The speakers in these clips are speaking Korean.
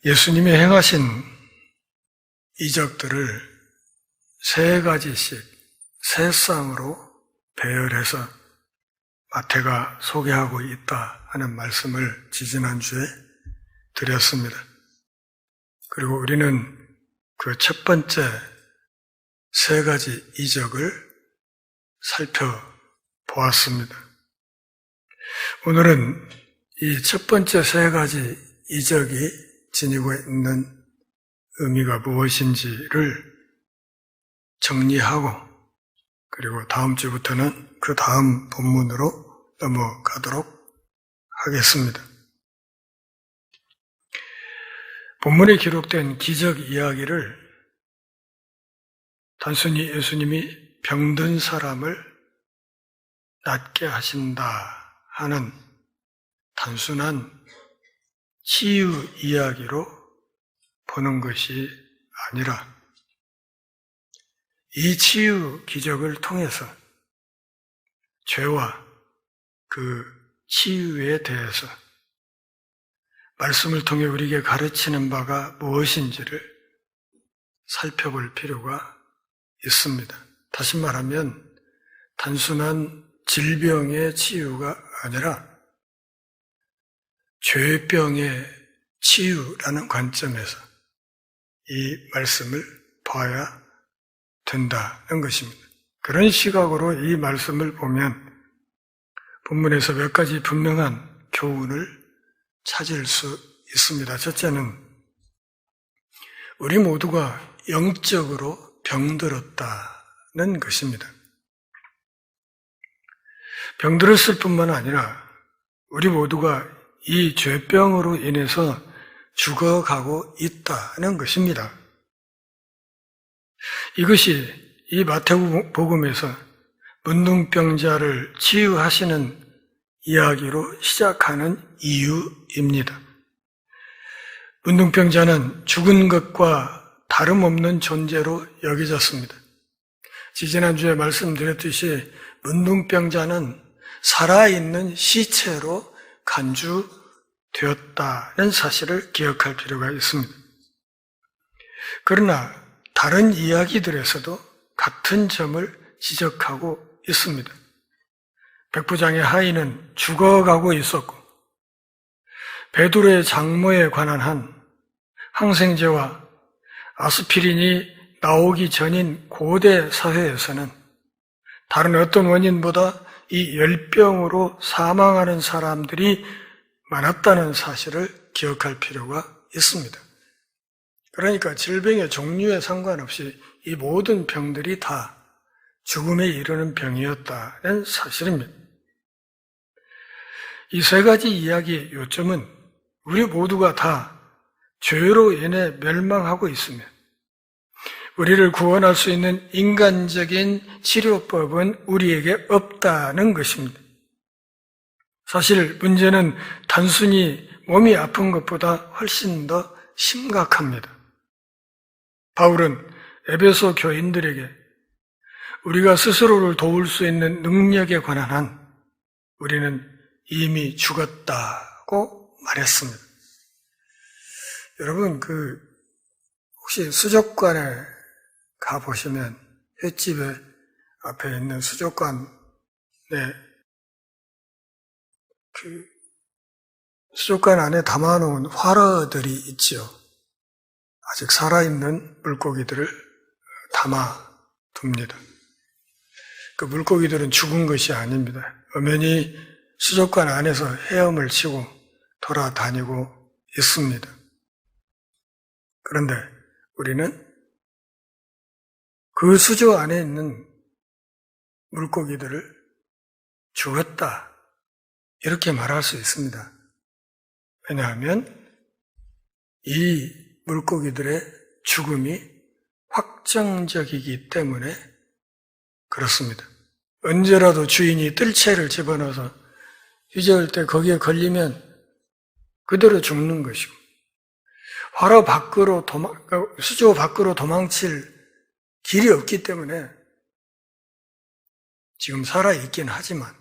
예수님이 행하신 이적들을 세 가지씩 세 쌍으로 배열해서 마태가 소개하고 있다 하는 말씀을 지지난주에 드렸습니다. 그리고 우리는 그 첫 번째 세 가지 이적을 살펴보았습니다. 오늘은 이 첫 번째 세 가지 이적이 지니고 있는 의미가 무엇인지를 정리하고 그리고 다음 주부터는 그 다음 본문으로 넘어가도록 하겠습니다. 본문에 기록된 기적 이야기를 단순히 예수님이 병든 사람을 낫게 하신다 하는 단순한 치유 이야기로 보는 것이 아니라 이 치유 기적을 통해서 죄와 그 치유에 대해서 말씀을 통해 우리에게 가르치는 바가 무엇인지를 살펴볼 필요가 있습니다. 다시 말하면 단순한 질병의 치유가 아니라 죄병의 치유라는 관점에서 이 말씀을 봐야 된다는 것입니다. 그런 시각으로 이 말씀을 보면 본문에서 몇 가지 분명한 교훈을 찾을 수 있습니다. 첫째는 우리 모두가 영적으로 병들었다는 것입니다. 병들었을 뿐만 아니라 우리 모두가 이 죄병으로 인해서 죽어가고 있다는 것입니다. 이것이 이 마태복음에서 문둥병자를 치유하시는 이야기로 시작하는 이유입니다. 문둥병자는 죽은 것과 다름없는 존재로 여겨졌습니다. 지지난주에 말씀드렸듯이 문둥병자는 살아있는 시체로 간주되었다는 사실을 기억할 필요가 있습니다. 그러나 다른 이야기들에서도 같은 점을 지적하고 있습니다. 백부장의 하인은 죽어가고 있었고 베드로의 장모에 관한 한 항생제와 아스피린이 나오기 전인 고대 사회에서는 다른 어떤 원인보다 이 열병으로 사망하는 사람들이 많았다는 사실을 기억할 필요가 있습니다. 그러니까 질병의 종류에 상관없이 이 모든 병들이 다 죽음에 이르는 병이었다는 사실입니다. 이 세 가지 이야기의 요점은 우리 모두가 다 죄로 인해 멸망하고 있으며 우리를 구원할 수 있는 인간적인 치료법은 우리에게 없다는 것입니다. 사실 문제는 단순히 몸이 아픈 것보다 훨씬 더 심각합니다. 바울은 에베소 교인들에게 우리가 스스로를 도울 수 있는 능력에 관한 한 우리는 이미 죽었다고 말했습니다. 여러분, 혹시 수족관에 가보시면 횟집에 앞에 있는 수족관에 수족관 안에 담아놓은 활어들이 있지요. 아직 살아있는 물고기들을 담아둡니다. 그 물고기들은 죽은 것이 아닙니다. 엄연히 수족관 안에서 헤엄을 치고 돌아다니고 있습니다. 그런데 우리는 그 수조 안에 있는 물고기들을 죽었다 이렇게 말할 수 있습니다. 왜냐하면 이 물고기들의 죽음이 확정적이기 때문에 그렇습니다. 언제라도 주인이 뜰채를 집어넣어서 휘저을 때 거기에 걸리면 그대로 죽는 것이고 수조 밖으로 도망칠 길이 없기 때문에 지금 살아있긴 하지만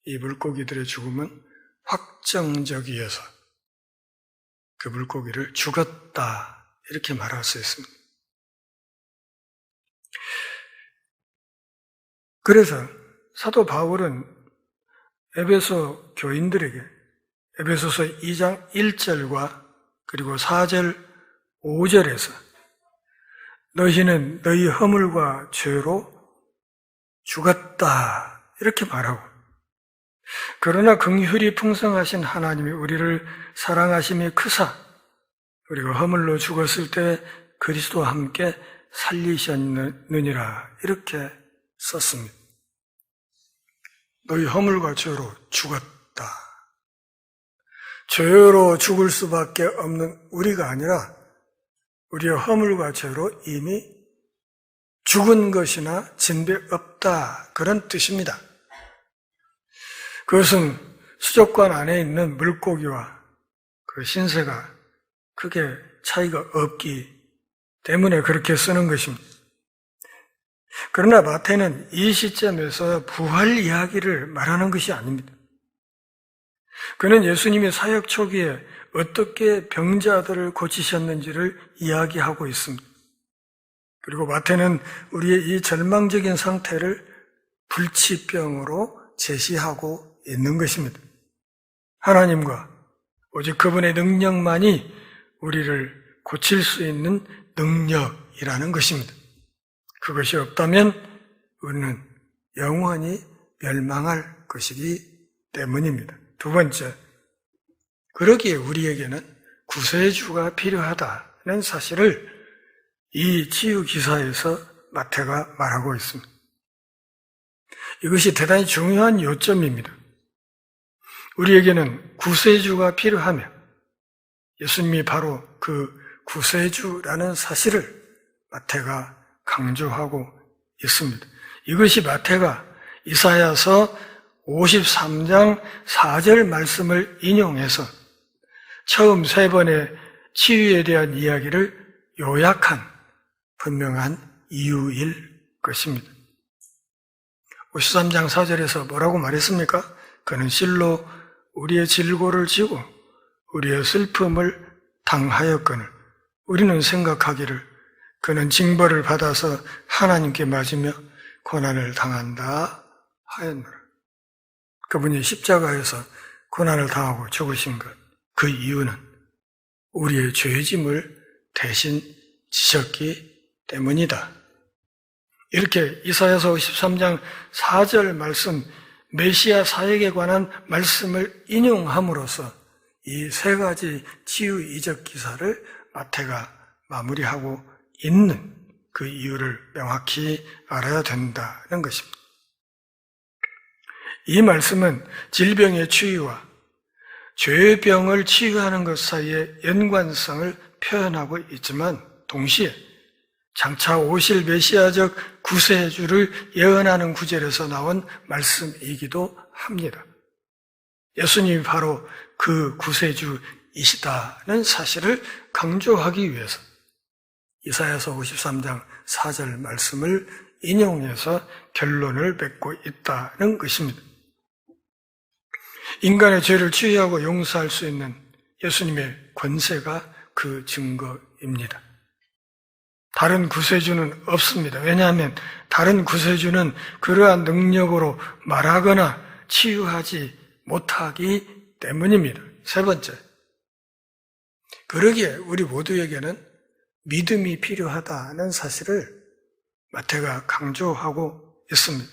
이 물고기들의 죽음은 확정적이어서 그 물고기를 죽었다 이렇게 말할 수 있습니다. 그래서 사도 바울은 에베소 교인들에게 에베소서 2장 1절과 그리고 4절 5절에서 너희는 너희 허물과 죄로 죽었다 이렇게 말하고, 그러나 긍휼이 풍성하신 하나님이 우리를 사랑하심이 크사 우리가 허물로 죽었을 때 그리스도와 함께 살리셨느니라 이렇게 썼습니다. 너희 허물과 죄로 죽었다. 죄로 죽을 수밖에 없는 우리가 아니라 우리의 허물과 죄로 이미 죽은 것이나 진배 없다 그런 뜻입니다. 그것은 수족관 안에 있는 물고기와 그 신세가 크게 차이가 없기 때문에 그렇게 쓰는 것입니다. 그러나 마태는 이 시점에서 부활 이야기를 말하는 것이 아닙니다. 그는 예수님이 사역 초기에 어떻게 병자들을 고치셨는지를 이야기하고 있습니다. 그리고 마태는 우리의 이 절망적인 상태를 불치병으로 제시하고 있는 것입니다. 하나님과 오직 그분의 능력만이 우리를 고칠 수 있는 능력이라는 것입니다. 그것이 없다면 우리는 영원히 멸망할 것이기 때문입니다. 두 번째, 그러기에 우리에게는 구세주가 필요하다는 사실을 이 치유 기사에서 마태가 말하고 있습니다. 이것이 대단히 중요한 요점입니다. 우리에게는 구세주가 필요하며 예수님이 바로 그 구세주라는 사실을 마태가 강조하고 있습니다. 이것이 마태가 이사야서 53장 4절 말씀을 인용해서 처음 세 번의 치유에 대한 이야기를 요약한 분명한 이유일 것입니다. 53장 4절에서 뭐라고 말했습니까? 그는 실로 우리의 질고를 지고 우리의 슬픔을 당하였거늘 우리는 생각하기를 그는 징벌을 받아서 하나님께 맞으며 고난을 당한다 하였노라. 그분이 십자가에서 고난을 당하고 죽으신 것, 그 이유는 우리의 죄짐을 대신 지셨기 때문이다. 이렇게 이사야서 53장 4절 말씀, 메시아 사역에 관한 말씀을 인용함으로써 이 세 가지 치유 이적 기사를 마태가 마무리하고 있는 그 이유를 명확히 알아야 된다는 것입니다. 이 말씀은 질병의 치유와 죄의 병을 치유하는 것 사이의 연관성을 표현하고 있지만 동시에 장차 오실 메시아적 구세주를 예언하는 구절에서 나온 말씀이기도 합니다. 예수님이 바로 그 구세주이시다는 사실을 강조하기 위해서 이사야서 53장 4절 말씀을 인용해서 결론을 맺고 있다는 것입니다. 인간의 죄를 치유하고 용서할 수 있는 예수님의 권세가 그 증거입니다. 다른 구세주는 없습니다. 왜냐하면 다른 구세주는 그러한 능력으로 말하거나 치유하지 못하기 때문입니다. 세 번째, 그러기에 우리 모두에게는 믿음이 필요하다는 사실을 마태가 강조하고 있습니다.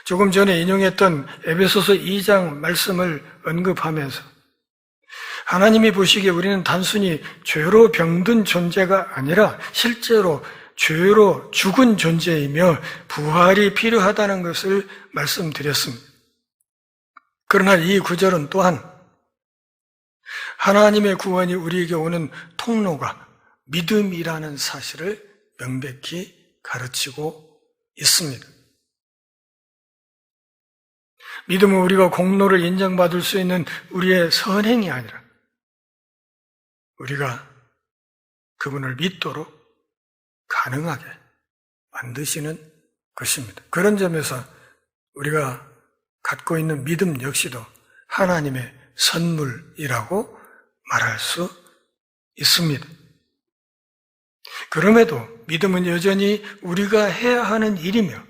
조금 전에 인용했던 에베소서 2장 말씀을 언급하면서 하나님이 보시기에 우리는 단순히 죄로 병든 존재가 아니라 실제로 죄로 죽은 존재이며 부활이 필요하다는 것을 말씀드렸습니다. 그러나 이 구절은 또한 하나님의 구원이 우리에게 오는 통로가 믿음이라는 사실을 명백히 가르치고 있습니다. 믿음은 우리가 공로를 인정받을 수 있는 우리의 선행이 아니라 우리가 그분을 믿도록 가능하게 만드시는 것입니다. 그런 점에서 우리가 갖고 있는 믿음 역시도 하나님의 선물이라고 말할 수 있습니다. 그럼에도 믿음은 여전히 우리가 해야 하는 일이며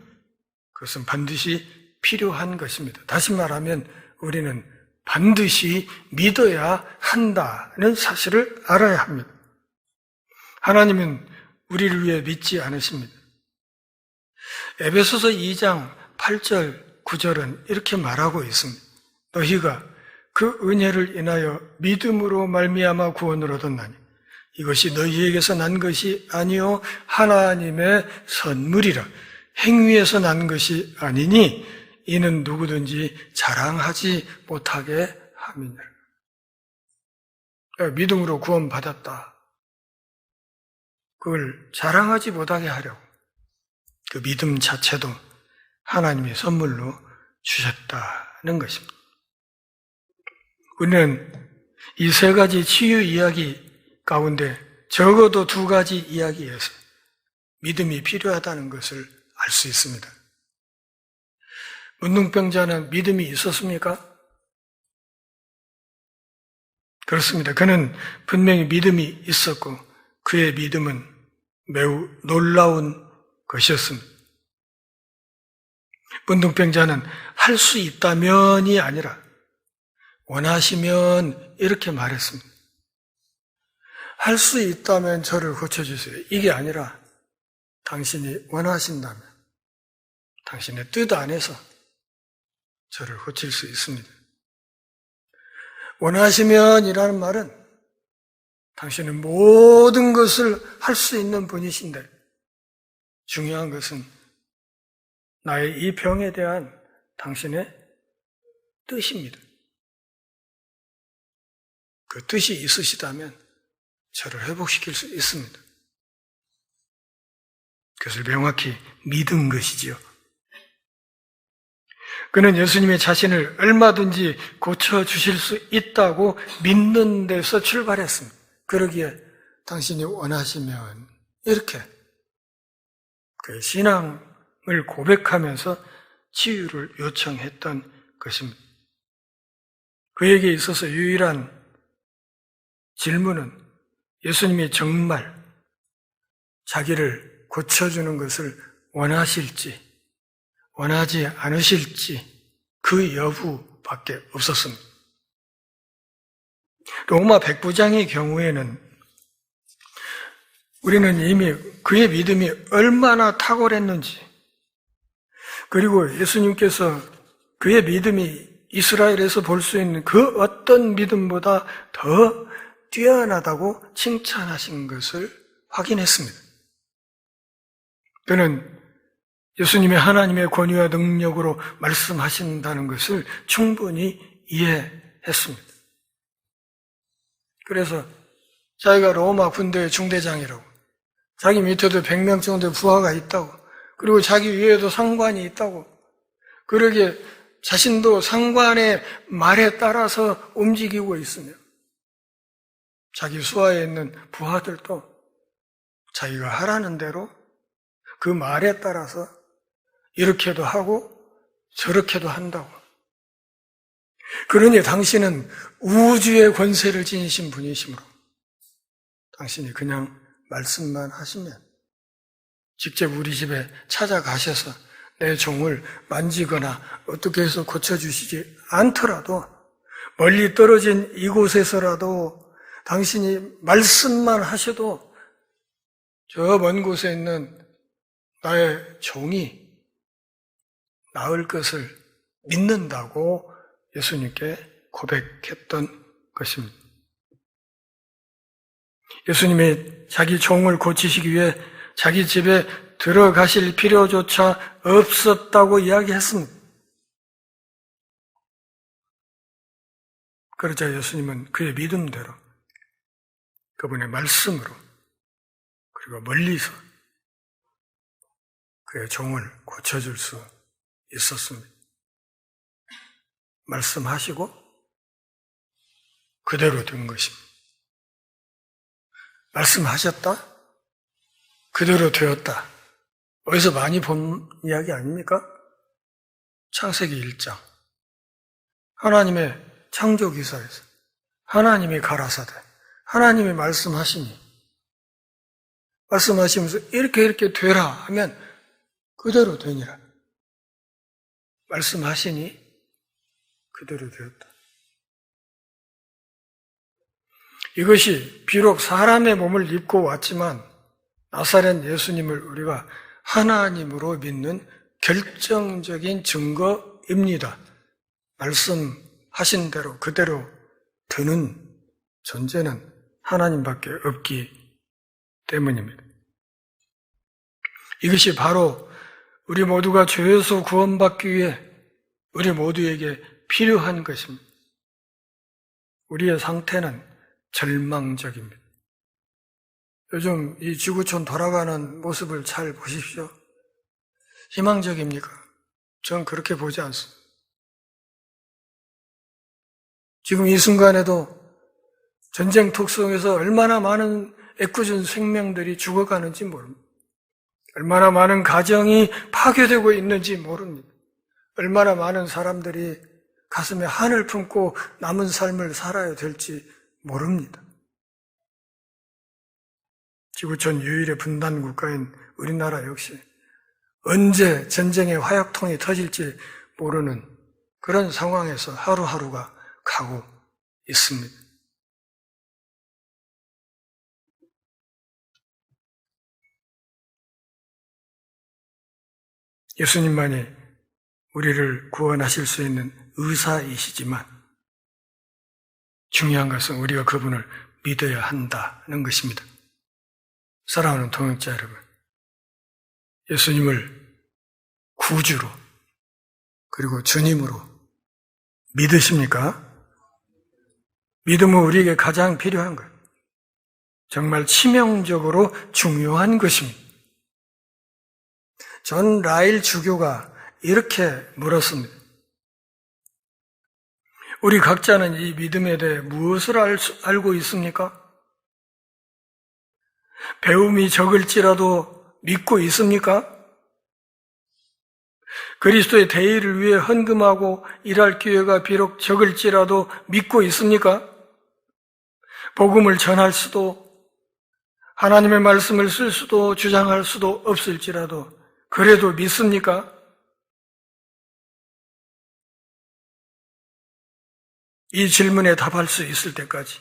그것은 반드시 필요한 것입니다. 다시 말하면 우리는 반드시 믿어야 한다는 사실을 알아야 합니다. 하나님은 우리를 위해 믿지 않으십니다. 에베소서 2장 8절, 9절은 이렇게 말하고 있습니다. 너희가 그 은혜를 인하여 믿음으로 말미암아 구원을 얻었나니 이것이 너희에게서 난 것이 아니요 하나님의 선물이라. 행위에서 난 것이 아니니 이는 누구든지 자랑하지 못하게 함이니라. 믿음으로 구원받았다. 그걸 자랑하지 못하게 하려고 그 믿음 자체도 하나님의 선물로 주셨다는 것입니다. 우리는 이 세 가지 치유 이야기 가운데 적어도 두 가지 이야기에서 믿음이 필요하다는 것을 알 수 있습니다. 문둥병자는 믿음이 있었습니까? 그렇습니다. 그는 분명히 믿음이 있었고 그의 믿음은 매우 놀라운 것이었습니다. 문둥병자는 할 수 있다면이 아니라 원하시면 이렇게 말했습니다. 할 수 있다면 저를 고쳐주세요. 이게 아니라 당신이 원하신다면 당신의 뜻 안에서 저를 고칠 수 있습니다. 원하시면이라는 말은 당신은 모든 것을 할 수 있는 분이신데 중요한 것은 나의 이 병에 대한 당신의 뜻입니다. 그 뜻이 있으시다면 저를 회복시킬 수 있습니다. 그것을 명확히 믿은 것이지요. 그는 예수님의 자신을 얼마든지 고쳐주실 수 있다고 믿는 데서 출발했습니다. 그러기에 당신이 원하시면 이렇게 그의 신앙을 고백하면서 치유를 요청했던 것입니다. 그에게 있어서 유일한 질문은 예수님이 정말 자기를 고쳐주는 것을 원하실지 원하지 않으실지 그 여부밖에 없었습니다. 로마 백부장의 경우에는 우리는 이미 그의 믿음이 얼마나 탁월했는지 그리고 예수님께서 그의 믿음이 이스라엘에서 볼 수 있는 그 어떤 믿음보다 더 뛰어나다고 칭찬하신 것을 확인했습니다. 그는 예수님의 하나님의 권위와 능력으로 말씀하신다는 것을 충분히 이해했습니다. 그래서 자기가 로마 군대의 중대장이라고 자기 밑에도 100명 정도의 부하가 있다고 그리고 자기 위에도 상관이 있다고 그러기에 자신도 상관의 말에 따라서 움직이고 있으며 자기 수하에 있는 부하들도 자기가 하라는 대로 그 말에 따라서 이렇게도 하고 저렇게도 한다고. 그러니 당신은 우주의 권세를 지니신 분이시므로 당신이 그냥 말씀만 하시면 직접 우리 집에 찾아가셔서 내 종을 만지거나 어떻게 해서 고쳐주시지 않더라도 멀리 떨어진 이곳에서라도 당신이 말씀만 하셔도 저 먼 곳에 있는 나의 종이 나을 것을 믿는다고 예수님께 고백했던 것입니다. 예수님이 자기 종을 고치시기 위해 자기 집에 들어가실 필요조차 없었다고 이야기했습니다. 그러자 예수님은 그의 믿음대로 그분의 말씀으로 그리고 멀리서 그의 종을 고쳐줄 수 있었습니다. 말씀하시고 그대로 된 것입니다. 말씀하셨다? 그대로 되었다. 어디서 많이 본 이야기 아닙니까? 창세기 1장. 하나님의 창조기사에서 하나님이 가라사대 하나님이 말씀하시면서 이렇게 되라 하면 그대로 되니라. 말씀하시니 그대로 되었다. 이것이 비록 사람의 몸을 입고 왔지만 나사렛 예수님을 우리가 하나님으로 믿는 결정적인 증거입니다. 말씀하신 대로 그대로 되는 존재는 하나님밖에 없기 때문입니다. 이것이 바로 우리 모두가 죄에서 구원받기 위해 우리 모두에게 필요한 것입니다. 우리의 상태는 절망적입니다. 요즘 이 지구촌 돌아가는 모습을 잘 보십시오. 희망적입니까? 저는 그렇게 보지 않습니다. 지금 이 순간에도 전쟁 특성에서 얼마나 많은 애꿎은 생명들이 죽어가는지 모릅니다. 얼마나 많은 가정이 파괴되고 있는지 모릅니다. 얼마나 많은 사람들이 가슴에 한을 품고 남은 삶을 살아야 될지 모릅니다. 지구촌 유일의 분단 국가인 우리나라 역시 언제 전쟁의 화약통이 터질지 모르는 그런 상황에서 하루하루가 가고 있습니다. 예수님만이 우리를 구원하실 수 있는 의사이시지만 중요한 것은 우리가 그분을 믿어야 한다는 것입니다. 사랑하는 동역자 여러분, 예수님을 구주로 그리고 주님으로 믿으십니까? 믿음은 우리에게 가장 필요한 것, 정말 치명적으로 중요한 것입니다. 전 라일 주교가 이렇게 물었습니다. 우리 각자는 이 믿음에 대해 무엇을 알고 있습니까? 배움이 적을지라도 믿고 있습니까? 그리스도의 대의를 위해 헌금하고 일할 기회가 비록 적을지라도 믿고 있습니까? 복음을 전할 수도 하나님의 말씀을 쓸 수도 주장할 수도 없을지라도 그래도 믿습니까? 이 질문에 답할 수 있을 때까지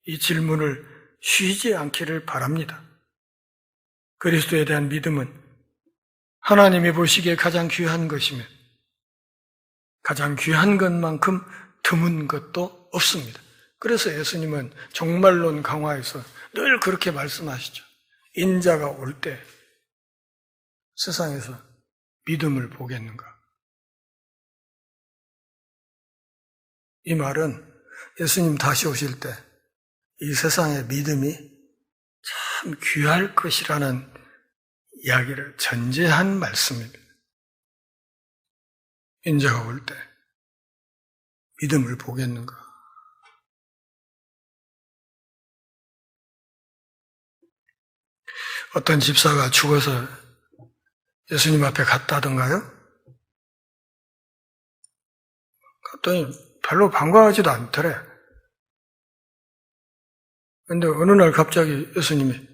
이 질문을 쉬지 않기를 바랍니다. 그리스도에 대한 믿음은 하나님이 보시기에 가장 귀한 것이며 가장 귀한 것만큼 드문 것도 없습니다. 그래서 예수님은 종말론 강화에서 늘 그렇게 말씀하시죠. 인자가 올 때 세상에서 믿음을 보겠는가? 이 말은 예수님 다시 오실 때 이 세상의 믿음이 참 귀할 것이라는 이야기를 전제한 말씀입니다. 인자가 올 때 믿음을 보겠는가? 어떤 집사가 죽어서 예수님 앞에 갔다던가요? 갔더니 별로 반가워하지도 않더래. 그런데 어느 날 갑자기 예수님이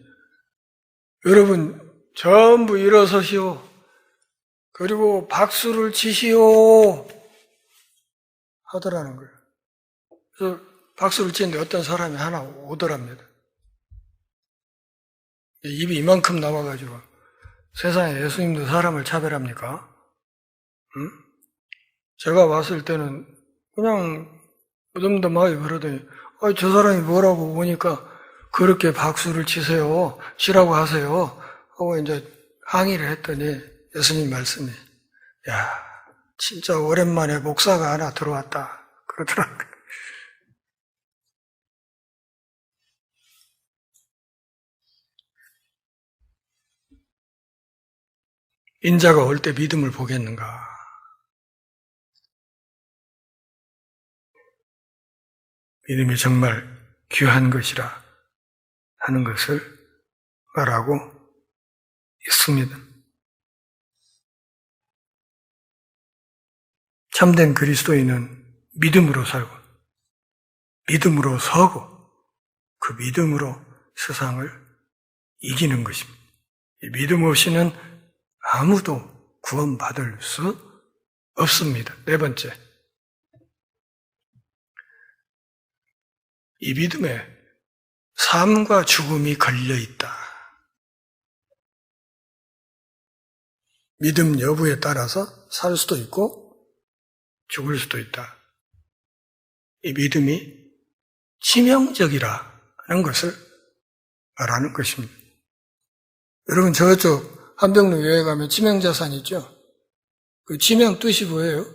여러분 전부 일어서시오. 그리고 박수를 치시오. 하더라는 거예요. 그래서 박수를 치는데 어떤 사람이 하나 오더랍니다. 입이 이만큼 나와가지고 세상에 예수님도 사람을 차별합니까? 응? 제가 왔을 때는 그냥 무덤덤하게 그러더니 저 사람이 뭐라고 보니까 그렇게 박수를 치세요. 치라고 하세요. 하고 이제 항의를 했더니 예수님 말씀이 야 진짜 오랜만에 목사가 하나 들어왔다. 그러더라고요. 인자가 올 때 믿음을 보겠는가? 믿음이 정말 귀한 것이라 하는 것을 말하고 있습니다. 참된 그리스도인은 믿음으로 살고, 믿음으로 서고, 그 믿음으로 세상을 이기는 것입니다. 이 믿음 없이는 아무도 구원받을 수 없습니다. 네 번째, 이 믿음에 삶과 죽음이 걸려있다. 믿음 여부에 따라서 살 수도 있고 죽을 수도 있다. 이 믿음이 치명적이라는 것을 말하는 것입니다. 여러분, 저쪽 한병로 여행 가면 치명자산 있죠? 그 치명 뜻이 뭐예요?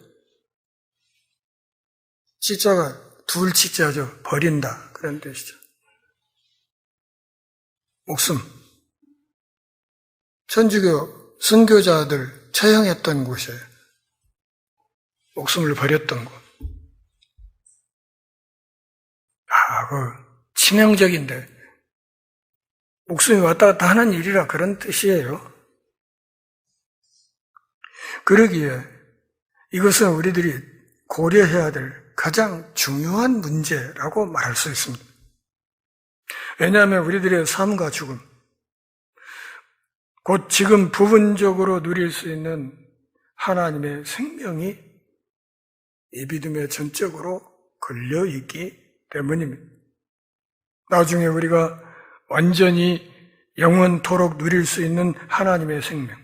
치자가 둘 치자죠. 버린다. 그런 뜻이죠. 목숨. 천주교 선교자들 처형했던 곳이에요. 목숨을 버렸던 곳. 치명적인데 목숨이 왔다 갔다 하는 일이라 그런 뜻이에요. 그러기에 이것은 우리들이 고려해야 될 가장 중요한 문제라고 말할 수 있습니다. 왜냐하면 우리들의 삶과 죽음, 곧 지금 부분적으로 누릴 수 있는 하나님의 생명이 이 믿음에 전적으로 걸려있기 때문입니다. 나중에 우리가 완전히 영원토록 누릴 수 있는 하나님의 생명,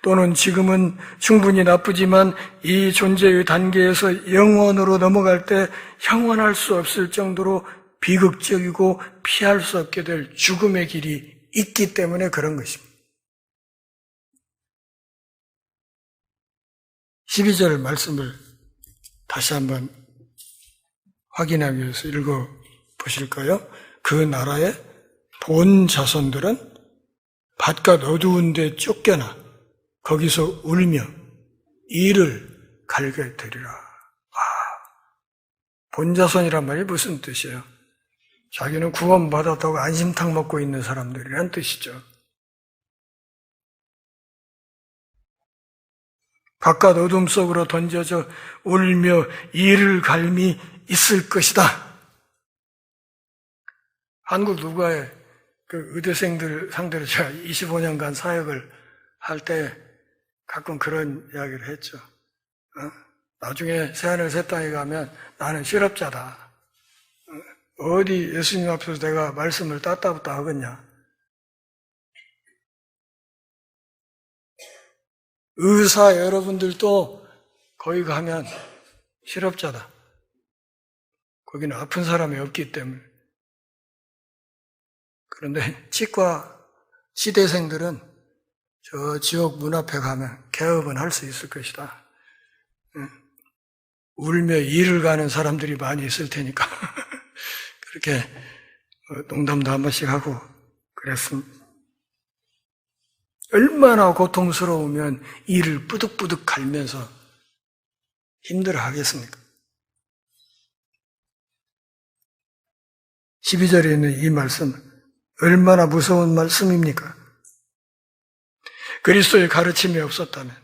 또는 지금은 충분히 나쁘지만 이 존재의 단계에서 영원으로 넘어갈 때 형언할 수 없을 정도로 비극적이고 피할 수 없게 될 죽음의 길이 있기 때문에 그런 것입니다. 12절 말씀을 다시 한번 확인하기 위해서 읽어보실까요? 그 나라의 본 자손들은 바깥 어두운 데 쫓겨나 거기서 울며 이를 갈게 되리라. 본 자손이란 말이 무슨 뜻이에요? 자기는 구원받았다고 안심탕 먹고 있는 사람들이란 뜻이죠. 바깥 어둠 속으로 던져져 울며 이를 갈미 있을 것이다. 한국 누가의 그 의대생들 상대로 제가 25년간 사역을 할 때 가끔 그런 이야기를 했죠. 나중에 새하늘 새 땅에 가면 나는 실업자다. 어디 예수님 앞에서 내가 말씀을 따따붙다 하겠냐. 의사 여러분들도 거기 가면 실업자다. 거기는 아픈 사람이 없기 때문에. 그런데 치과 치대생들은 저 지옥 문 앞에 가면 개업은 할 수 있을 것이다. 울며 일을 가는 사람들이 많이 있을 테니까 그렇게 농담도 한 번씩 하고 그랬습니다. 얼마나 고통스러우면 이를 뿌득뿌득 갈면서 힘들어 하겠습니까? 12절에 있는 이 말씀, 얼마나 무서운 말씀입니까? 그리스도의 가르침이 없었다면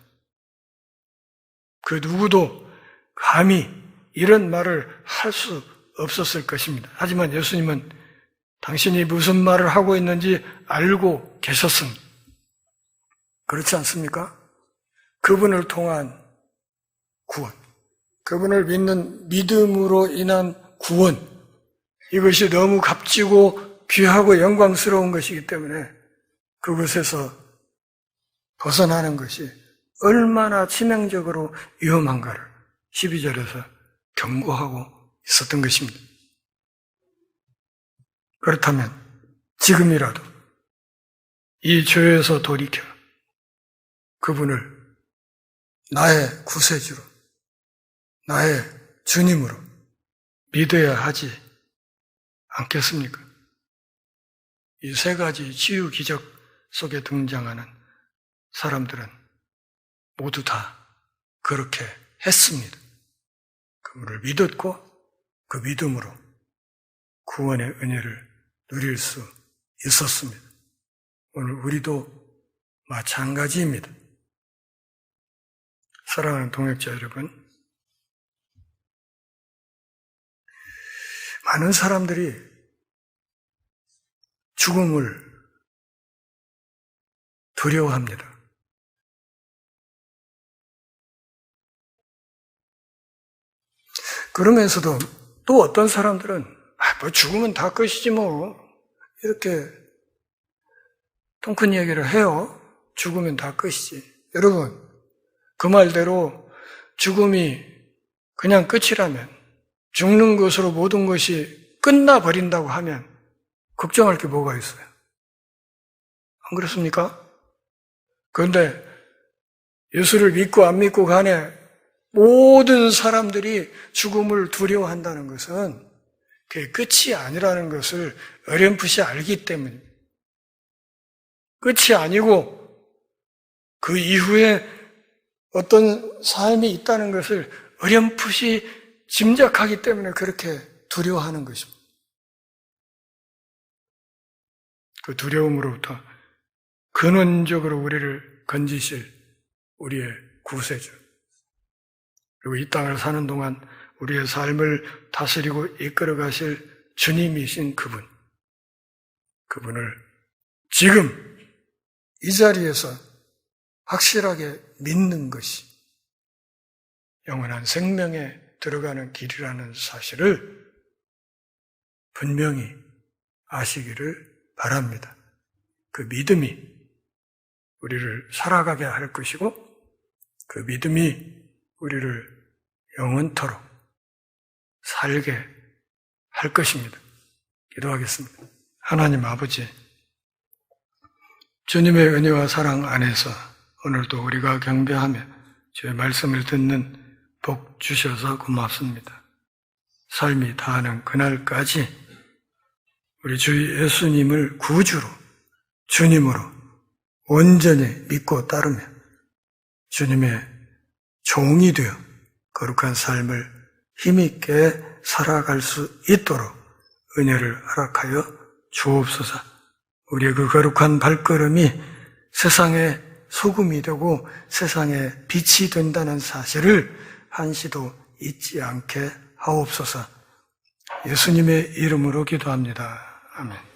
그 누구도 감히 이런 말을 할 수 없었을 것입니다. 하지만 예수님은 당신이 무슨 말을 하고 있는지 알고 계셨습니다. 그렇지 않습니까? 그분을 통한 구원, 그분을 믿는 믿음으로 인한 구원, 이것이 너무 값지고 귀하고 영광스러운 것이기 때문에 그것에서 벗어나는 것이 얼마나 치명적으로 위험한가를 12절에서 경고하고 있었던 것입니다. 그렇다면 지금이라도 이 죄에서 돌이켜 그분을 나의 구세주로, 나의 주님으로 믿어야 하지 않겠습니까? 이 세 가지 치유 기적 속에 등장하는 사람들은 모두 다 그렇게 했습니다. 그분을 믿었고 그 믿음으로 구원의 은혜를 누릴 수 있었습니다. 오늘 우리도 마찬가지입니다. 사랑하는 동역자 여러분, 많은 사람들이 죽음을 두려워합니다. 그러면서도 또 어떤 사람들은 뭐 죽으면 다 끝이지 뭐 이렇게 통큰 얘기를 해요. 죽으면 다 끝이지. 여러분, 그 말대로 죽음이 그냥 끝이라면, 죽는 것으로 모든 것이 끝나버린다고 하면 걱정할 게 뭐가 있어요? 안 그렇습니까? 그런데 예수를 믿고 안 믿고 간에 모든 사람들이 죽음을 두려워한다는 것은 그게 끝이 아니라는 것을 어렴풋이 알기 때문입니다. 끝이 아니고 그 이후에 어떤 삶이 있다는 것을 어렴풋이 짐작하기 때문에 그렇게 두려워하는 것입니다. 그 두려움으로부터 근원적으로 우리를 건지실 우리의 구세주, 그리고 이 땅을 사는 동안 우리의 삶을 다스리고 이끌어 가실 주님이신 그분을 지금 이 자리에서 확실하게 믿는 것이 영원한 생명에 들어가는 길이라는 사실을 분명히 아시기를 바랍니다. 그 믿음이 우리를 살아가게 할 것이고 그 믿음이 우리를 영원토록 살게 할 것입니다. 기도하겠습니다. 하나님 아버지, 주님의 은혜와 사랑 안에서 오늘도 우리가 경배하며 주의 말씀을 듣는 복 주셔서 고맙습니다. 삶이 다하는 그날까지 우리 주 예수님을 구주로, 주님으로 온전히 믿고 따르며 주님의 종이 되어 거룩한 삶을 힘있게 살아갈 수 있도록 은혜를 허락하여 주옵소서. 우리의 그 거룩한 발걸음이 세상의 소금이 되고 세상의 빛이 된다는 사실을 한시도 잊지 않게 하옵소서. 예수님의 이름으로 기도합니다. 아멘.